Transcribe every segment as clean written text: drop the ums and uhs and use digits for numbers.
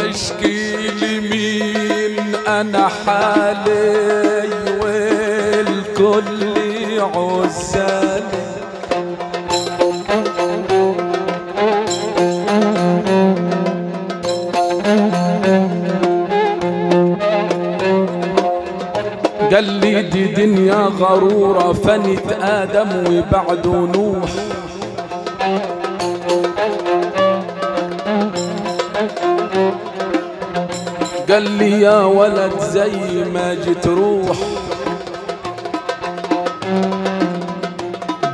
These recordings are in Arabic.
اشكي لمين انا حالي والكل عزالي. قال لي دي دنيا غرورة فنت آدم وبعده نوح. قال لي يا ولد زي ما جيت روح،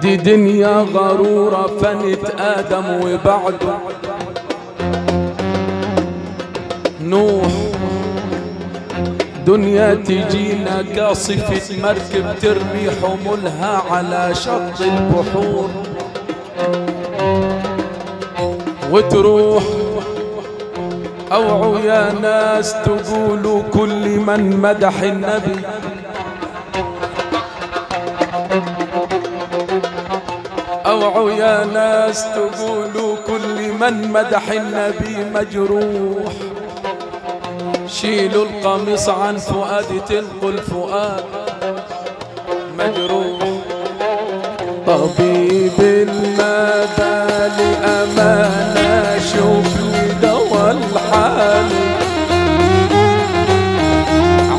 دي دنيا غرورة فنت آدم وبعده نوح. دنيا تجينا كاصفة مركب ترمي حمولها على شط البحور وتروح. اوعوا يا ناس تقولوا كل من مدح النبي، اوعوا يا ناس تقولوا كل من مدح النبي مجروح. شيلوا القميص عن فؤاد تلقوا الفؤاد مجروح. طبيب المبال أمانة شوف لي دوا الحال،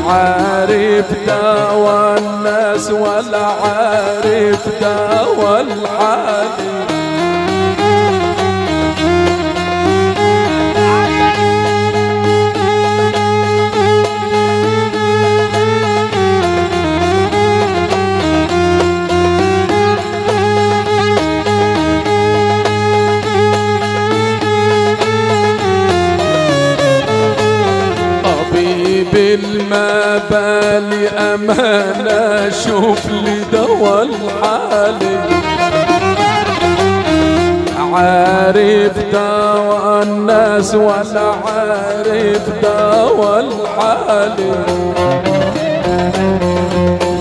عارف دوا الناس ولا عارف دوا الحال. بالمبالي أمانة شوف لي دوا الحال، عارف دوا الناس ولا عارف دوا الحال.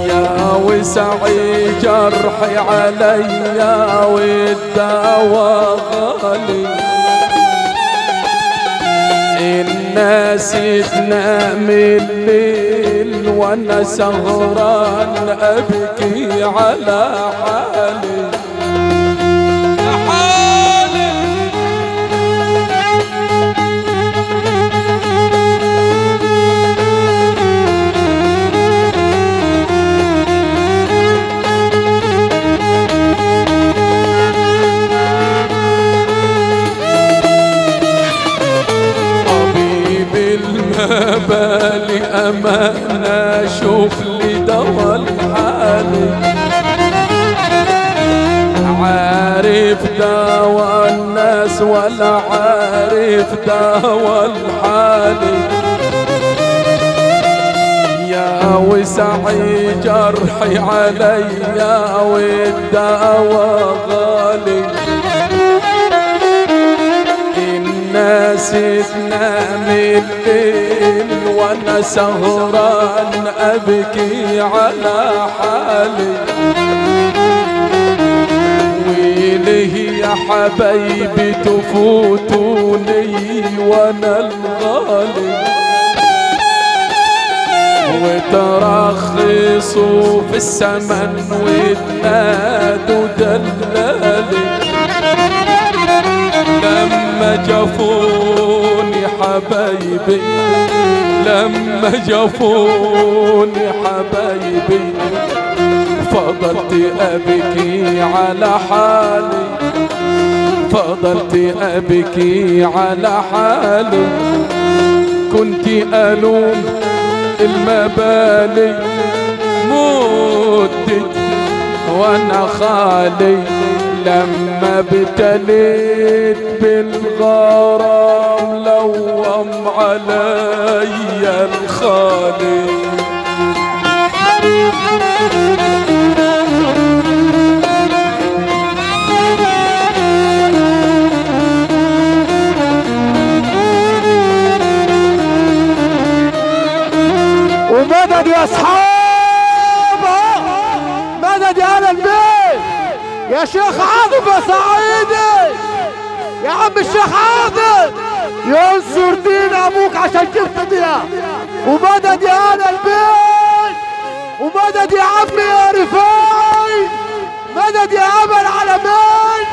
يا وسعي جرحي عليا والدوا غالي، الناس تنام الليل وانا سهران ابكي على حالي. بالي أمانة شوف لي دوا الحال، عارف دوا الناس ولا عارف دوا الحال. يا وسعي جرحي عليا والدوا غالي، الناس تنام الليل وانا سهران ابكي على حالي. ويلي يا حبايبي تفوتوني وانا الغالي، وترخصوا في السمن وتنادوا دلالي. لما جفوني حبايبي، لما جفوني حبايبي، فضلت أبكي على حالي، فضلت أبكي على حالي. كنت ألوم المبالي مدت وأنا خالي، لما ابتليت بالغرام لوم علي الخالي. ومدد يا اصحاب، مدد يا اهل البيت، يا الشيخ عاطف يا صعيدي، يا عم الشيخ عاطف ينصر دين ابوك عشان جبت ديها، ومدد يا انا البيت، ومدد يا عمي يا رفاعي، مدد يا ابا العالمين،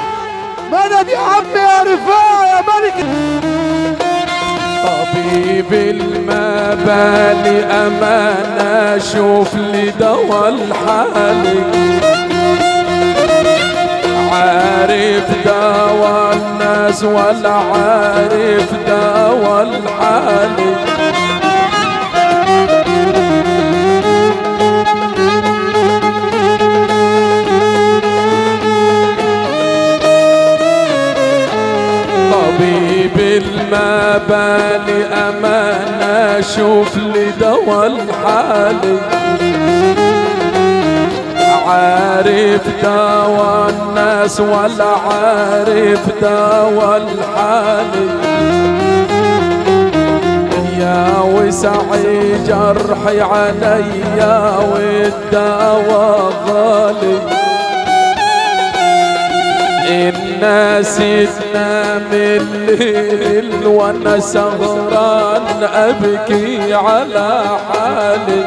مدد يا عمي يا رفاعي يا ملك. طبيب المبالي امانه شوف لي دوا الحالي، عارف دوا الناس ولا عارف دوا الحالي. طبيب المبالي امانه شوف لي دوا الحالي، عارف دوا الناس ولا عارف دوا الحالي. يا وسعي جرحي عليا والدوا غالي، الناس تنام الليل وانا سهران ابكي على حالي.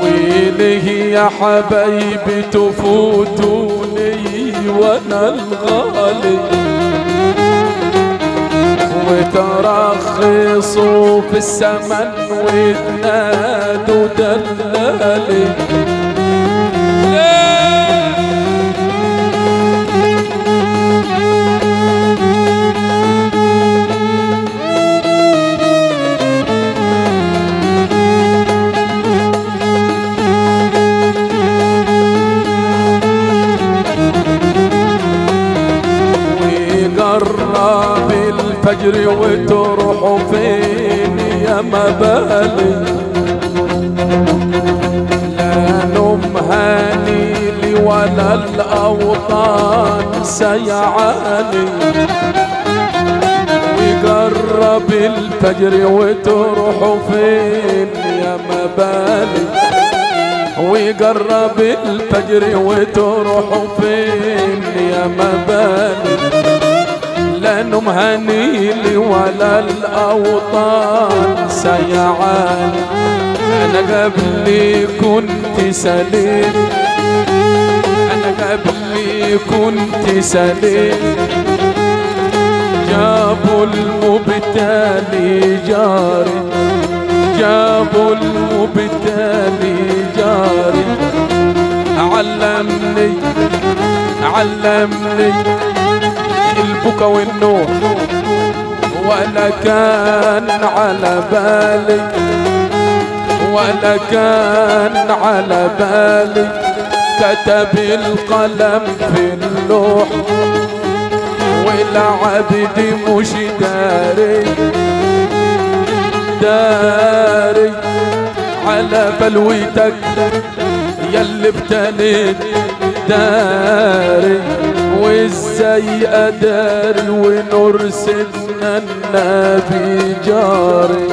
ويلي يا حبايبي تفوتوني وانا الغالي، وترخصوا في السمن وتنادوا دلالي. قرب الفجر وتروحوا فين يا مبالي، لا نوم هانيلي ولا الاوطان سيعاني. وقرب الفجر وتروحوا فين يا مبالي، وقرب الفجر وتروحوا فين يا مبالي. لا نوم هنيلي ولا الاوطان سيعاني. انا قبلي كنت سليم، انا قبلي كنت سليم، جابوا المبتلي جاري، جابوا المبتلي جاري. علمني علمني البكا والنور ولا كان على بالي، ولا كان على بالي. كتب القلم في اللوح والعبد مش داري، داري على بلوتك ياللي ابتليت، داري وازاي اداري ونور سيدنا النبي جاري.